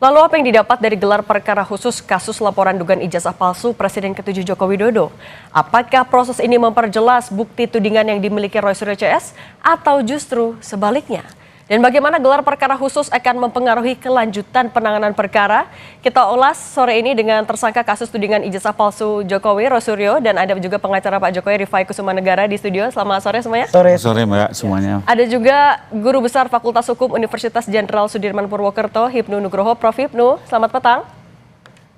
Lalu apa yang didapat dari gelar perkara khusus kasus laporan dugaan ijazah palsu Presiden ke-7 Joko Widodo? Apakah proses ini memperjelas bukti tudingan yang dimiliki Roy Suryo CS atau justru sebaliknya? Dan bagaimana gelar perkara khusus akan mempengaruhi kelanjutan penanganan perkara? Kita ulas sore ini dengan tersangka kasus tudingan ijazah palsu Jokowi, Roy Suryo, dan ada juga pengacara Pak Jokowi, Rifai Kusumanegara di studio. Selamat sore semuanya. Sore Mbak semuanya. Ada juga Guru Besar Fakultas Hukum Universitas Jenderal Sudirman Purwokerto, Hipnu Nugroho. Prof. Hipnu, selamat petang.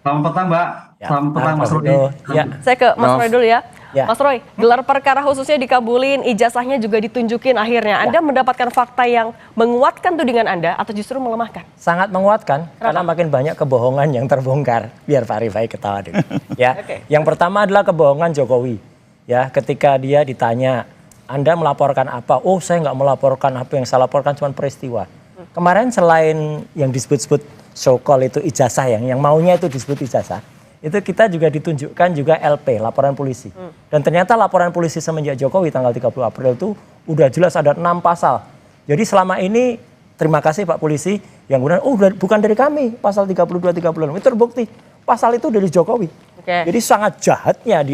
Selamat petang Mbak, selamat petang Mas Rudi. Ya. Saya ke Mas Roy dulu ya. Ya. Mas Roy, gelar perkara khususnya dikabulin, ijazahnya juga ditunjukin akhirnya. Anda mendapatkan fakta yang menguatkan tudingan Anda atau justru melemahkan? Sangat menguatkan. Karena makin banyak kebohongan yang terbongkar. Biar Pak Rifai ketawa dulu. Ya. Yang pertama adalah kebohongan Jokowi. Ya, ketika dia ditanya, Anda melaporkan apa? Oh, saya nggak melaporkan apa, yang saya laporkan cuma peristiwa. Kemarin selain yang disebut-sebut so call itu ijazah, yang maunya itu disebut ijazah, itu kita juga ditunjukkan juga LP, laporan polisi. Dan ternyata laporan polisi semenjak Jokowi tanggal 30 April itu udah jelas ada 6 pasal. Jadi selama ini terima kasih Pak Polisi yang kemudian bukan dari kami pasal 32-36 itu terbukti pasal itu dari Jokowi. Jadi sangat jahatnya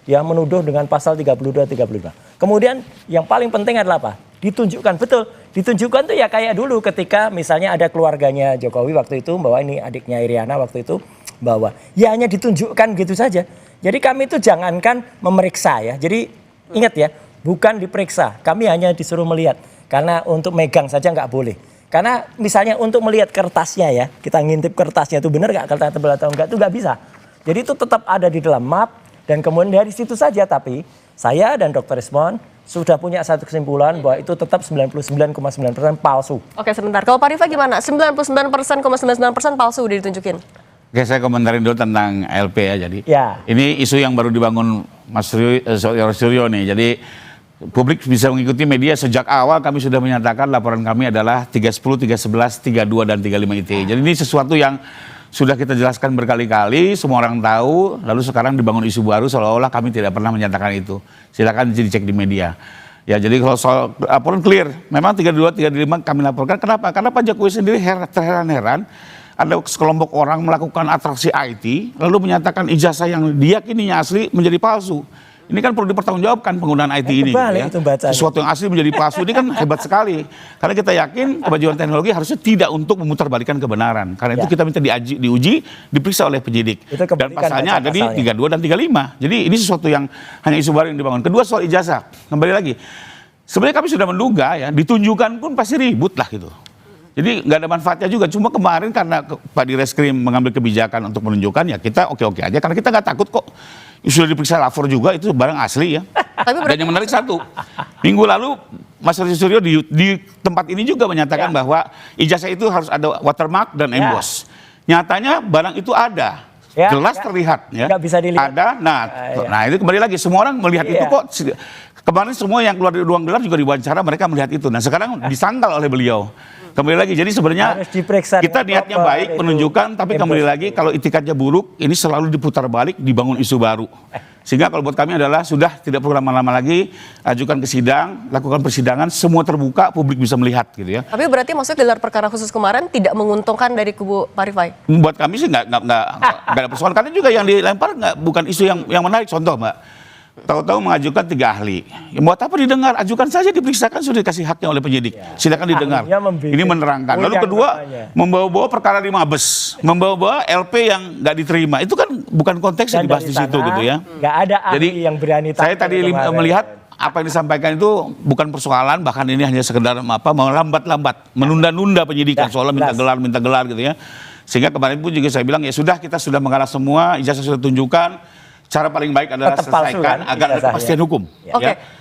dia menuduh dengan pasal 32-35. Kemudian yang paling penting adalah apa? Ditunjukkan, betul. Ditunjukkan tuh ya kayak dulu ketika misalnya ada keluarganya Jokowi waktu itu bahwa ini adiknya Iriana waktu itu bahwa ya hanya ditunjukkan gitu saja. Jadi kami itu jangankan memeriksa ya. Jadi ingat ya, bukan diperiksa. Kami hanya disuruh melihat. Karena untuk megang saja nggak boleh. Karena misalnya untuk melihat kertasnya ya, kita ngintip kertasnya itu benar nggak kertas tebal atau enggak itu nggak bisa. Jadi itu tetap ada di dalam map dan kemudian dari situ saja. Tapi saya dan Dr. Rismon sudah punya satu kesimpulan bahwa itu tetap 99,9% palsu. Oke, sebentar. Kalau Pak Rifai gimana? 99,99% palsu udah ditunjukin. Oke, saya komentarin dulu tentang LP ya. Jadi ini isu yang baru dibangun Mas Suryo nih. Jadi publik bisa mengikuti media sejak awal kami sudah menyatakan laporan kami adalah 310, 311, 32 dan 35 ITE. Jadi ini sesuatu yang sudah kita jelaskan berkali-kali, semua orang tahu, lalu sekarang dibangun isu baru seolah-olah kami tidak pernah menyatakan itu. Silakan dicek di media. Ya, jadi kalau soal laporan clear, memang 32, 35 kami laporkan. Kenapa? Karena Pak Jokowi sendiri terheran-heran ada sekelompok orang melakukan atraksi IT, lalu menyatakan ijazah yang diyakininya asli menjadi palsu. Ini kan perlu dipertanggungjawabkan penggunaan IT ini. Gitu ya. Sesuatu yang asli menjadi palsu ini kan hebat sekali. Karena kita yakin kemajuan teknologi harusnya tidak untuk memutarbalikkan kebenaran. Karena itu kita minta diuji, diperiksa oleh penyidik. Dan pasalnya ada di 32 dan 35. Jadi ini sesuatu yang hanya isu baru yang dibangun. Kedua soal ijazah, kembali lagi. Sebenarnya kami sudah menduga ya, ditunjukkan pun pasti ribut lah gitu. Jadi nggak ada manfaatnya juga. Cuma kemarin karena Pak Direskrim mengambil kebijakan untuk menunjukkan ya kita oke-oke aja. Karena kita nggak takut kok. Sudah diperiksa lapor juga itu barang asli ya. Dan yang menarik satu, minggu lalu Mas Suryo di tempat ini juga menyatakan bahwa ijazah itu harus ada watermark dan emboss. Nyatanya barang itu ada, jelas terlihat ya. Nggak bisa dilihat. Ada, nah itu kembali lagi semua orang melihat itu kok. Kemarin semua yang keluar dari ruang gelar juga diwawancara mereka melihat itu. Nah sekarang disangkal oleh beliau. Kembali lagi, jadi sebenarnya kita niatnya baik, penunjukan, tapi kembali lagi kalau itikadnya buruk, ini selalu diputar balik, dibangun isu baru. Sehingga kalau buat kami adalah sudah tidak perlu lama-lama lagi, ajukan ke sidang, lakukan persidangan, semua terbuka, publik bisa melihat gitu ya. Tapi berarti maksudnya gelar perkara khusus kemarin tidak menguntungkan dari kubu Pak Rifai? Buat kami sih nggak ada persoalan, karena juga yang dilempar bukan isu yang menarik. Contoh Mbak, tahu-tahu mengajukan 3 ahli. Ya, buat apa didengar? Ajukan saja, diperiksakan, sudah dikasih haknya oleh penyidik. Silakan didengar. Ini menerangkan. Lalu kedua, membawa-bawa perkara di Mabes, membawa-bawa LP yang nggak diterima. Itu kan bukan konteks yang dibahas di situ gitu ya. Nggak ada ahli yang berani. Saya tadi melihat apa yang disampaikan itu bukan persoalan, bahkan ini hanya sekedar melambat-lambat, menunda-nunda penyidikan soalnya minta gelar gitu ya. Sehingga kemarin pun juga saya bilang ya sudah, kita sudah mengarah semua, ijazah sudah tunjukkan. Cara paling baik adalah selesaikan agar ada kepastian hukum.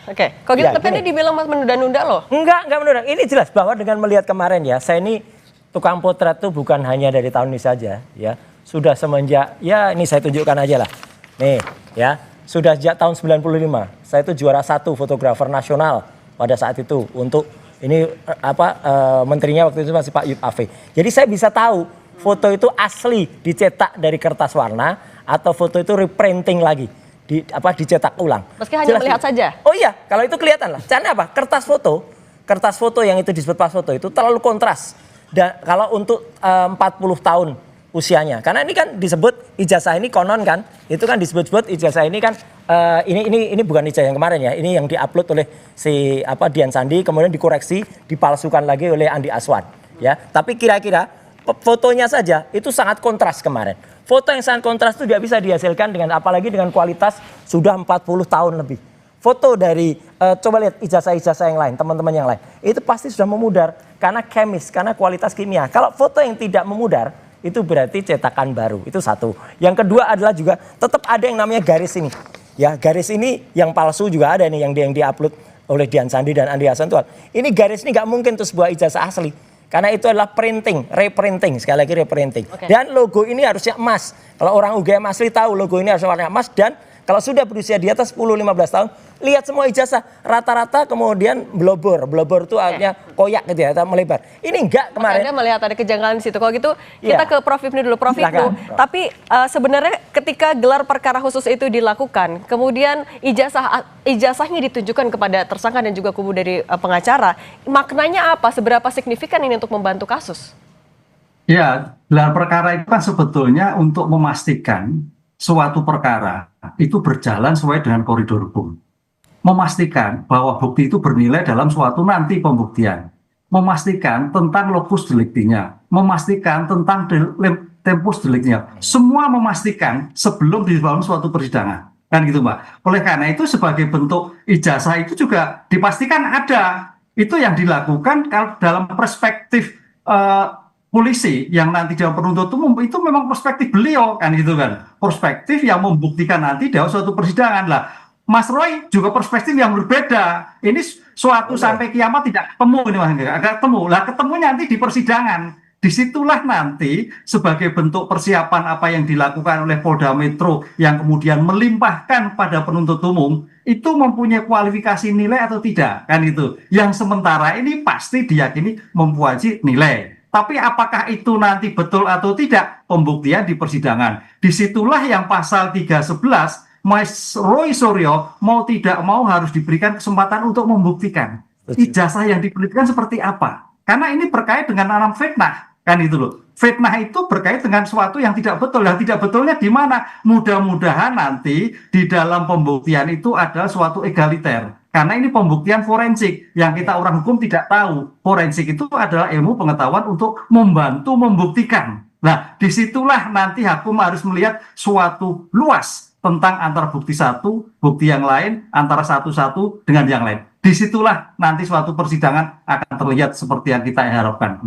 Oke. Kalau gitu tapi ini dibilang menunda-nunda loh. Enggak menunda. Ini jelas bahwa dengan melihat kemarin ya, saya ini tukang potret tuh bukan hanya dari tahun ini saja ya. Sudah semenjak, ya ini saya tunjukkan aja lah. Nih ya, sudah sejak tahun 95. Saya itu juara 1 fotografer nasional pada saat itu untuk ini menterinya waktu itu masih Pak Yud Afe. Jadi saya bisa tahu foto itu asli dicetak dari kertas warna atau foto itu reprinting lagi, dicetak ulang. Meski hanya melihat saja. Oh iya, kalau itu kelihatan lah. Caranya apa? Kertas foto yang itu disebut pas foto itu terlalu kontras. Dan kalau untuk 40 tahun usianya, karena ini kan disebut ijazah ini konon kan, itu kan disebut-sebut ijazah ini kan ini bukan ijazah yang kemarin ya, ini yang diupload oleh si Dian Sandi, kemudian dikoreksi, dipalsukan lagi oleh Andi Aswan, ya. Tapi kira-kira fotonya saja itu sangat kontras kemarin. Foto yang sangat kontras itu tidak bisa dihasilkan dengan apalagi dengan kualitas sudah 40 tahun lebih. Foto dari coba lihat ijazah-ijazah yang lain, teman-teman yang lain, itu pasti sudah memudar karena karena kualitas kimia. Kalau foto yang tidak memudar itu berarti cetakan baru. Itu satu. Yang kedua adalah juga tetap ada yang namanya garis ini. Ya, garis ini yang palsu juga ada nih yang diupload oleh Dian Sandi dan Andi Hasan Tual. Ini garis ini nggak mungkin tuh sebuah ijazah asli. Karena itu adalah printing, reprinting, sekali lagi reprinting. Okay. Dan logo ini harusnya emas. Kalau orang UGM asli tahu logo ini harusnya warna emas, dan kalau sudah berusia di atas 10-15 tahun, lihat semua ijazah rata-rata kemudian blobor itu artinya koyak gitu ya, atau melebar. Ini enggak kemarin. Anda melihat ada kejanggalan di situ. Kalau gitu kita ke Prof Hipnu dulu, Prof Hipnu. Tapi sebenarnya ketika gelar perkara khusus itu dilakukan, kemudian ijazahnya ditunjukkan kepada tersangka dan juga kubu dari pengacara, maknanya apa? Seberapa signifikan ini untuk membantu kasus? Ya, gelar perkara itu kan sebetulnya untuk memastikan suatu perkara itu berjalan sesuai dengan koridor hukum. Memastikan bahwa bukti itu bernilai dalam suatu nanti pembuktian. Memastikan tentang lokus deliktinya. Memastikan tentang tempus deliktinya. Semua memastikan sebelum dibangun suatu persidangan. Kan gitu, Mbak. Oleh karena itu sebagai bentuk ijazah itu juga dipastikan ada. Itu yang dilakukan kalau dalam perspektif polisi yang nanti dalam penuntut umum itu memang perspektif beliau kan gitu kan, perspektif yang membuktikan nanti dalam suatu persidangan lah. Mas Roy juga perspektif yang berbeda. Ini suatu sampai kiamat tidak ketemu ini Mas, agak ketemu lah, ketemunya nanti di persidangan. Disitulah nanti sebagai bentuk persiapan apa yang dilakukan oleh Polda Metro yang kemudian melimpahkan pada penuntut umum itu mempunyai kualifikasi nilai atau tidak kan itu. Yang sementara ini pasti diyakini mempunyai nilai. Tapi apakah itu nanti betul atau tidak, pembuktian di persidangan. Disitulah yang pasal 311, Mas Roy Suryo mau tidak mau harus diberikan kesempatan untuk membuktikan ijazah yang diberikan seperti apa. Karena ini berkait dengan alam fitnah, kan itu loh. Fitnah itu berkait dengan sesuatu yang tidak betul. Yang tidak betulnya di mana? Mudah-mudahan nanti di dalam pembuktian itu ada suatu egaliter. Karena ini pembuktian forensik yang kita orang hukum tidak tahu. Forensik itu adalah ilmu pengetahuan untuk membantu membuktikan. Nah, disitulah nanti hakim harus melihat suatu luas tentang antara bukti satu, bukti yang lain, antara satu-satu dengan yang lain. Disitulah nanti suatu persidangan akan terlihat seperti yang kita harapkan.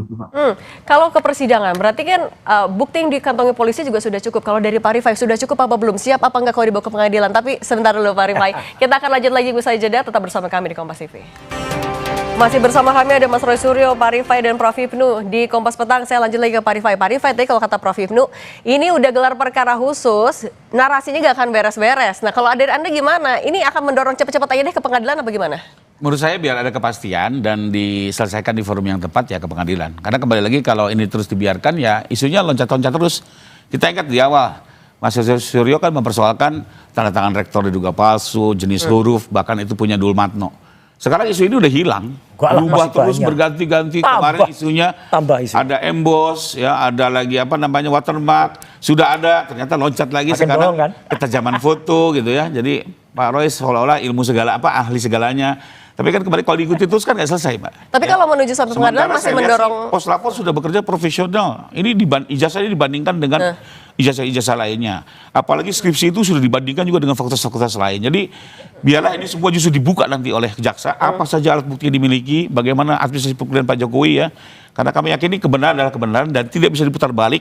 Kalau ke persidangan, berarti kan bukti yang dikantongi polisi juga sudah cukup. Kalau dari Pak Rifai sudah cukup apa belum? Siap apa enggak kalau dibawa ke pengadilan? Tapi sebentar dulu Pak Rifai. Kita akan lanjut lagi usai jeda, tetap bersama kami di Kompas TV. Masih bersama kami ada Mas Roy Suryo, Pak Rifai, dan Prof Hipnu di Kompas Petang. Saya lanjut lagi ke Pak Rifai. Pak Rifai, tadi kalau kata Prof Hipnu, ini udah gelar perkara khusus, narasinya nggak akan beres-beres. Nah, kalau dari Anda gimana? Ini akan mendorong cepet-cepet aja deh ke pengadilan apa gimana? Menurut saya biar ada kepastian dan diselesaikan di forum yang tepat ya ke pengadilan. Karena kembali lagi kalau ini terus dibiarkan ya isunya loncat-loncat terus. Kita ingat di awal, Mas Suryo kan mempersoalkan tanda tangan rektor diduga palsu, jenis huruf, bahkan itu punya Dulmatno. Sekarang isu ini udah hilang, berubah terus berganti-ganti. Kemarin isunya ada emboss, ya ada lagi apa namanya watermark, sudah ada, ternyata loncat lagi. Makin sekarang kan? Ketajaman foto gitu ya. Jadi Pak Roy seolah-olah ilmu segala apa ahli segalanya. Tapi kan kemarin kalau diikuti terus kan nggak selesai, Pak. Tapi kalau menuju sampai pengadilan masih mendorong. Poslapor sudah bekerja profesional. Ini ijazah ini dibandingkan dengan ijazah-ijazah lainnya. Apalagi skripsi itu sudah dibandingkan juga dengan fakultas-fakultas lain. Jadi biarlah ini semua justru dibuka nanti oleh jaksa. Apa saja alat bukti yang dimiliki, bagaimana administrasi pemilihan Pak Jokowi ya. Karena kami yakini kebenaran adalah kebenaran dan tidak bisa diputar balik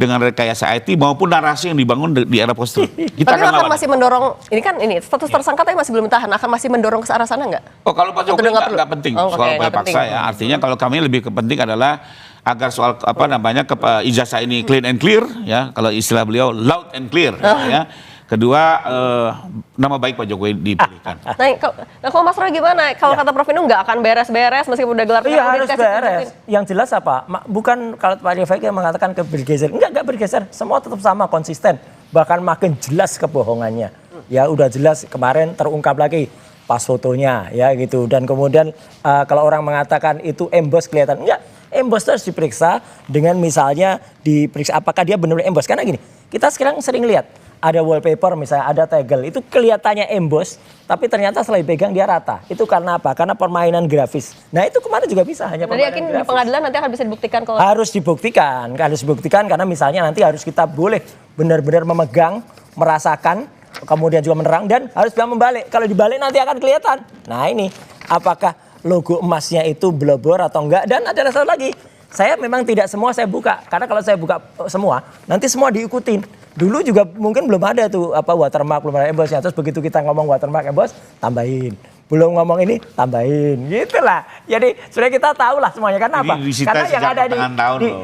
dengan rekayasa IT maupun narasi yang dibangun di era post truth. Tapi akan masih mendorong, ini status tersangka tapi masih belum tahan, akan masih mendorong ke arah sana nggak? Oh kalau Pak Jokowi nggak penting soal upaya paksa ya. Artinya kalau kami lebih penting adalah agar soal apa namanya ijazah ini clean and clear ya. Kalau istilah beliau loud and clear ya. Kedua, nama baik Pak Jokowi dipilihkan. Nah, kalau Mas Roy gimana? Kalau kata Prof Hipnu nggak akan beres-beres meskipun udah gelar. Iya harus beres. Yang jelas apa? Bukan kalau Pak Rifai mengatakan bergeser. Enggak bergeser. Semua tetap sama, konsisten. Bahkan makin jelas kebohongannya. Ya udah jelas kemarin terungkap lagi pas fotonya ya gitu. Dan kemudian kalau orang mengatakan itu emboss kelihatan. Enggak. Embos itu harus diperiksa dengan misalnya diperiksa apakah dia benar-benar embos. Karena gini, kita sekarang sering lihat ada wallpaper misalnya, ada tegel, itu kelihatannya embos, tapi ternyata setelah dipegang dia rata. Itu karena apa? Karena permainan grafis. Nah itu kemarin juga bisa hanya permainan yakin grafis. di pengadilan nanti akan bisa dibuktikan kalau... Harus dibuktikan karena misalnya nanti harus kita boleh benar-benar memegang, merasakan, kemudian juga menerang dan harus bisa membalik. Kalau dibalik nanti akan kelihatan. Nah ini, apakah logo emasnya itu blobor atau enggak? Dan ada satu lagi, saya memang tidak semua saya buka. Karena kalau saya buka semua, nanti semua diikutin. Dulu juga mungkin belum ada tuh watermark, belum ada embosnya. Terus begitu kita ngomong watermark embos, tambahin. Belum ngomong ini, tambahin. Gitulah. Jadi sebenarnya kita tahu lah semuanya. Karena apa? Karena yang ada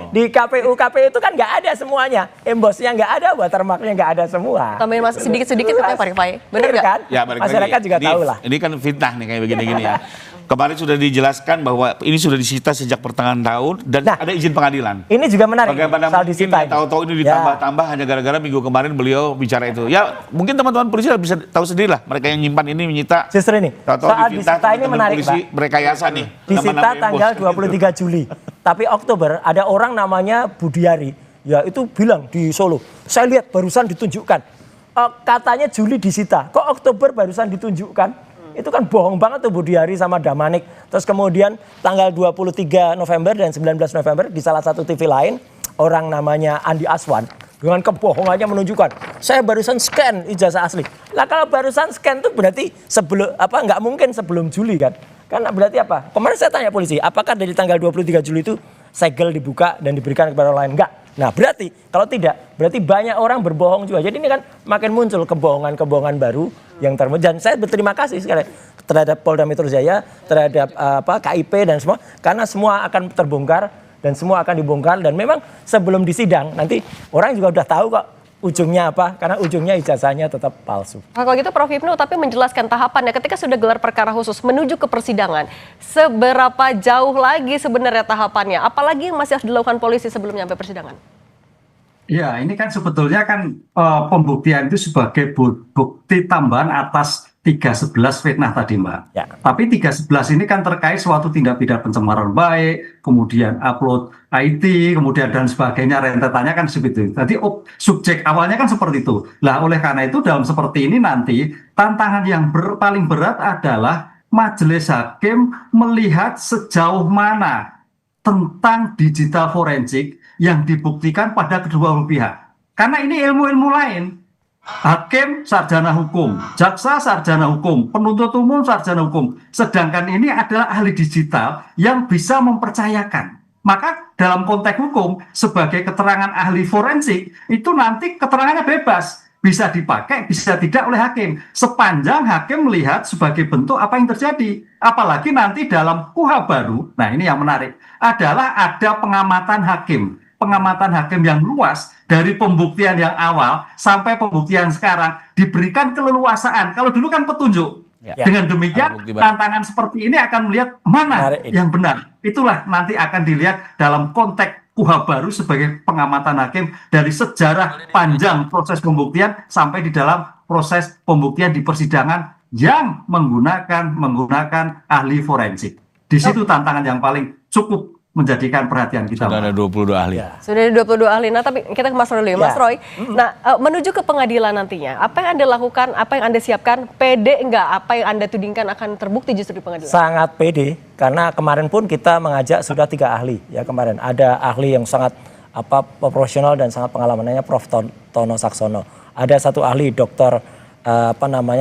di KPU itu kan nggak ada semuanya. Embosnya nggak ada, watermarknya nggak ada semua. Tambahin masih sedikit-sedikit katanya Pak Rifai. Bener nggak? Kan? Ya, masyarakat juga tahu lah. Ini kan fitnah nih kayak begini-gini ya. Kemarin sudah dijelaskan bahwa ini sudah disita sejak pertengahan tahun dan ada izin pengadilan. Ini juga menarik. Bagaimana mungkin tahu-tahu ini ditambah-tambah hanya gara-gara minggu kemarin beliau bicara itu. Ya mungkin teman-teman polisi bisa tahu sendiri lah. Mereka yang nyimpan ini menyita. Justru ini, soal disita ini menarik Pak. Merekayasa nih. Disita tanggal 23 Juli. Tapi Oktober ada orang namanya Budiari. Ya itu bilang di Solo. Saya lihat barusan ditunjukkan. Katanya Juli disita. Kok Oktober barusan ditunjukkan? Itu kan bohong banget tuh Budiari sama Damanik. Terus kemudian tanggal 23 November dan 19 November di salah satu TV lain, orang namanya Andi Aswan dengan kebohongannya menunjukkan saya barusan scan ijazah asli. Lah kalau barusan scan tuh berarti sebelum nggak mungkin sebelum Juli kan? Karena berarti apa? Kemarin saya tanya polisi, apakah dari tanggal 23 Juli itu segel dibuka dan diberikan kepada orang lain? Enggak. Nah berarti kalau tidak, berarti banyak orang berbohong juga. Jadi ini kan makin muncul kebohongan-kebohongan baru yang dan saya berterima kasih sekali terhadap Polda Metro Jaya, terhadap KIP dan semua, karena semua akan terbongkar dan semua akan dibongkar dan memang sebelum disidang nanti orang juga udah tahu kok ujungnya apa, karena ujungnya ijazahnya tetap palsu. Nah, kalau gitu Prof Hipnu, tapi menjelaskan tahapannya ketika sudah gelar perkara khusus menuju ke persidangan, seberapa jauh lagi sebenarnya tahapannya? Apalagi yang masih harus dilakukan polisi sebelum nyampe persidangan? Ya, ini kan sebetulnya kan pembuktian itu sebagai bukti tambahan atas 311 fitnah tadi, Mbak. Ya. Tapi 311 ini kan terkait suatu tindak pidana pencemaran baik, kemudian upload IT, kemudian dan sebagainya, rentetannya kan seperti itu. Tadi subjek awalnya kan seperti itu. Nah, oleh karena itu dalam seperti ini nanti tantangan yang paling berat adalah majelis hakim melihat sejauh mana tentang digital forensik yang dibuktikan pada kedua pihak. Karena ini ilmu-ilmu lain. Hakim sarjana hukum, jaksa sarjana hukum, penuntut umum sarjana hukum. Sedangkan ini adalah ahli digital yang bisa mempercayakan. Maka dalam konteks hukum sebagai keterangan ahli forensik itu nanti keterangannya bebas. Bisa dipakai, bisa tidak oleh hakim. Sepanjang hakim melihat sebagai bentuk apa yang terjadi. Apalagi nanti dalam KUHA baru, nah ini yang menarik, adalah ada pengamatan hakim. Pengamatan hakim yang luas dari pembuktian yang awal sampai pembuktian sekarang diberikan keleluasaan. Kalau dulu kan petunjuk. Ya. Dengan demikian tantangan seperti ini akan melihat mana yang benar. Itulah nanti akan dilihat dalam konteks KUHA baru sebagai pengamatan hakim dari sejarah panjang proses pembuktian sampai di dalam proses pembuktian di persidangan yang menggunakan ahli forensik. Di situ tantangan yang paling cukup menjadikan perhatian kita. Sudah ada 22 ahli. Ya. Sudah ada 22 ahli. Nah, tapi kita ke Mas Roy dulu ya. Mas Roy. Nah, menuju ke pengadilan nantinya, apa yang Anda lakukan, apa yang Anda siapkan, pede enggak apa yang Anda tudingkan akan terbukti justru di pengadilan? Sangat pede, karena kemarin pun kita mengajak sudah 3 ahli ya kemarin. Ada ahli yang sangat profesional dan sangat pengalamannya, Prof Tono Saksono. Ada satu ahli Dr.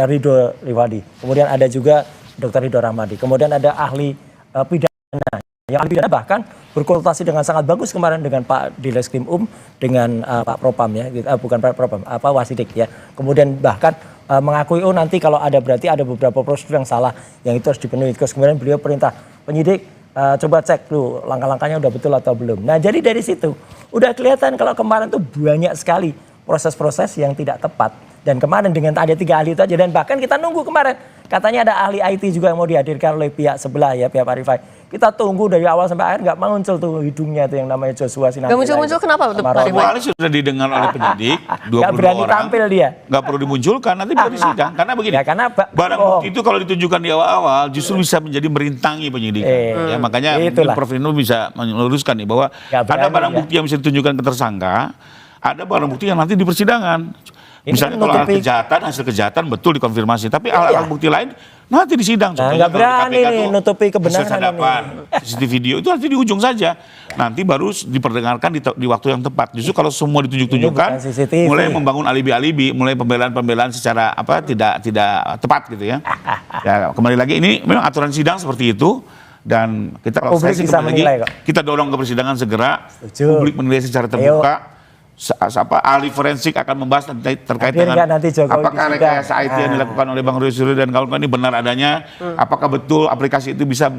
Ridho Riwadi. Kemudian ada juga Dr. Ridho Rahmadi. Kemudian ada ahli pidana. Yang ahli pidana bahkan berkonsultasi dengan sangat bagus kemarin dengan Pak Dileskrim dengan Pak Propam ya, bukan Pak Propam, Wasidik ya. Kemudian bahkan mengakui nanti kalau ada berarti ada beberapa prosedur yang salah yang itu harus dipenuhi. Terus kemudian beliau perintah penyidik coba cek dulu langkah-langkahnya udah betul atau belum. Nah jadi dari situ udah kelihatan kalau kemarin tuh banyak sekali proses-proses yang tidak tepat. Dan kemarin dengan ada 3 ahli itu aja dan bahkan kita nunggu kemarin katanya ada ahli IT juga yang mau dihadirkan oleh pihak sebelah ya, pihak Pak Rifai. Kita tunggu dari awal sampai akhir nggak muncul tuh hidungnya itu yang namanya Joshua Sinatila. Nggak muncul-muncul kenapa tuh Pak Rifai? Awalnya sudah didengar oleh penyidik, 22 Nggak berani orang. tampil dia. Nggak perlu dimunculkan, nanti baru disidang. Karena begini, Ya, karena barang bukti itu kalau ditunjukkan di awal-awal justru bisa menjadi merintangi penyidikan. Ya, makanya mungkin Prof. Rino bisa meluruskan nih bahwa ada barang bukti yang bisa ditunjukkan ke tersangka, ada barang bukti yang nanti di persidangan. Misalnya kalau hasil kejahatan betul dikonfirmasi, tapi alat bukti lain nanti di sidang. Nah, nggak berani nih nutupi kebenaran ini. CCTV video itu nanti di ujung saja. Nanti baru diperdengarkan di waktu yang tepat. Justru kalau semua ditunjuk-tunjukkan, mulai membangun alibi-alibi, mulai pembelaan-pembelaan secara tidak tepat gitu ya. Ya, kembali lagi ini memang aturan sidang seperti itu. Dan kita kalau saya sih kembali lagi, kita dorong ke persidangan segera. Publik menilai secara terbuka. Ahli forensik akan membahas terkait dengan apakah rekayasa IT yang dilakukan oleh Bang Roy Suryo dan kawan-kawan ini benar adanya, apakah betul aplikasi itu bisa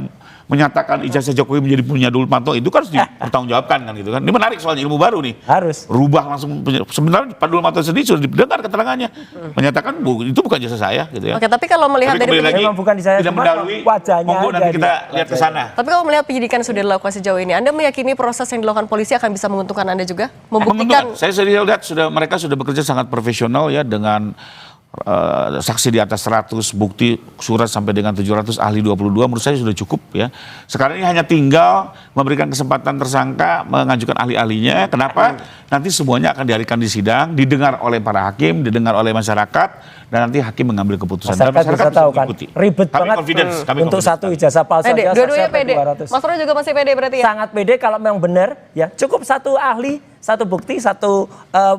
menyatakan ijazah Jokowi menjadi punya Nurtanto, itu kan harus dipertanggungjawabkan kan gitu kan. Ini menarik soalnya, ilmu baru nih. Harus rubah langsung. Sebenarnya Pak Nurtanto sendiri sudah didengar keterangannya, menyatakan itu bukan jasa saya gitu ya. Oke, tapi kalau melihat dari memang bukan di saya, tidak mendahului wajahnya, monggo nanti kita lihat ke sana. Tapi kalau melihat penyidikan sudah dilakukan sejauh ini, Anda meyakini proses yang dilakukan polisi akan bisa menguntungkan Anda juga? Membuktikan. Saya lihat mereka sudah bekerja sangat profesional ya, dengan saksi di atas 100, bukti surat sampai dengan 700, ahli 22, menurut saya sudah cukup ya. Sekarang ini hanya tinggal memberikan kesempatan tersangka mengajukan ahli-ahlinya. Kenapa? Nanti semuanya akan dihadirkan di sidang, didengar oleh para hakim, didengar oleh masyarakat, dan nanti hakim mengambil keputusan. Masyarakat bisa tahu kan, ribet banget untuk satu ijazah palsu aja. Dua-duanya pede. Mas Roy juga masih pede berarti ya? Sangat pede kalau memang benar ya, cukup satu ahli, satu bukti, satu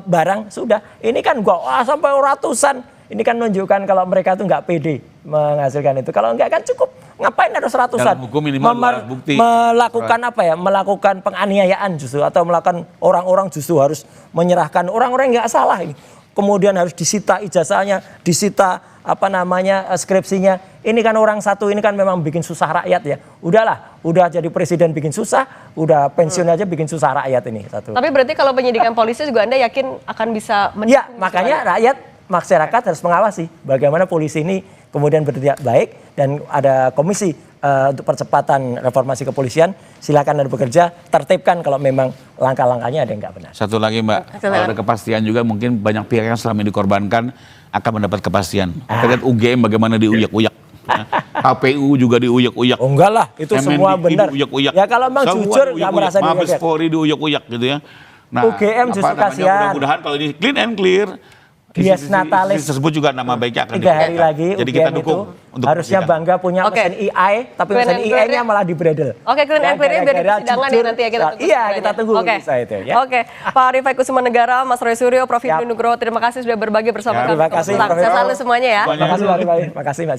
barang, sudah. Ini kan sampai ratusan. Ini kan menunjukkan kalau mereka tuh nggak pede menghasilkan itu. Kalau nggak kan cukup. Ngapain harus ratusan? Dalam hukum minimal bukti. Melakukan apa ya? Melakukan penganiayaan justru, atau melakukan orang-orang justru harus menyerahkan orang-orang yang nggak salah ini. Kemudian harus disita ijazahnya, disita skripsinya. Ini kan orang satu ini kan memang bikin susah rakyat ya. Udahlah, udah jadi presiden bikin susah, udah pensiun aja bikin susah rakyat ini satu. Tapi berarti kalau penyidikan polisi juga Anda yakin akan bisa ya, makanya masyarakat harus mengawasi bagaimana polisi ini kemudian bertindak baik, dan ada komisi untuk percepatan reformasi kepolisian. Silakan Anda bekerja, tertibkan kalau memang langkah-langkahnya ada yang nggak benar. Satu lagi Mbak, kalau ada kepastian juga mungkin banyak pihak yang selama ini dikorbankan akan mendapat kepastian. Kita lihat UGM bagaimana diuyak-uyak. KPU juga diuyak-uyak. Oh enggak lah, itu semua benar. Ya kalau memang jujur nggak merasa diuyak. Mabes Polri diuyak-uyak gitu ya. Nah, UGM justru kasihan. Mudah-mudahan kalau ini clean and clear, Dias Natalis tersebut juga nama baiknya akan 3 hari lagi. Jadi kita dukung untuk harusnya bangga punya mesin AI, tapi mesin AI-nya malah dibredel. Oke, clean and clear-nya biar di persidangan ya nanti ya kita tunggu. Iya, kita tunggu itu ya. Oke, Pak Rifai Kusumanegara, Mas Roy Suryo, Prof. Hipnu Nugroho, terima kasih sudah berbagi bersama kami. Terima kasih. Sehat selalu semuanya ya. Terima kasih Pak Rifai. Terima kasih Mbak Cindy.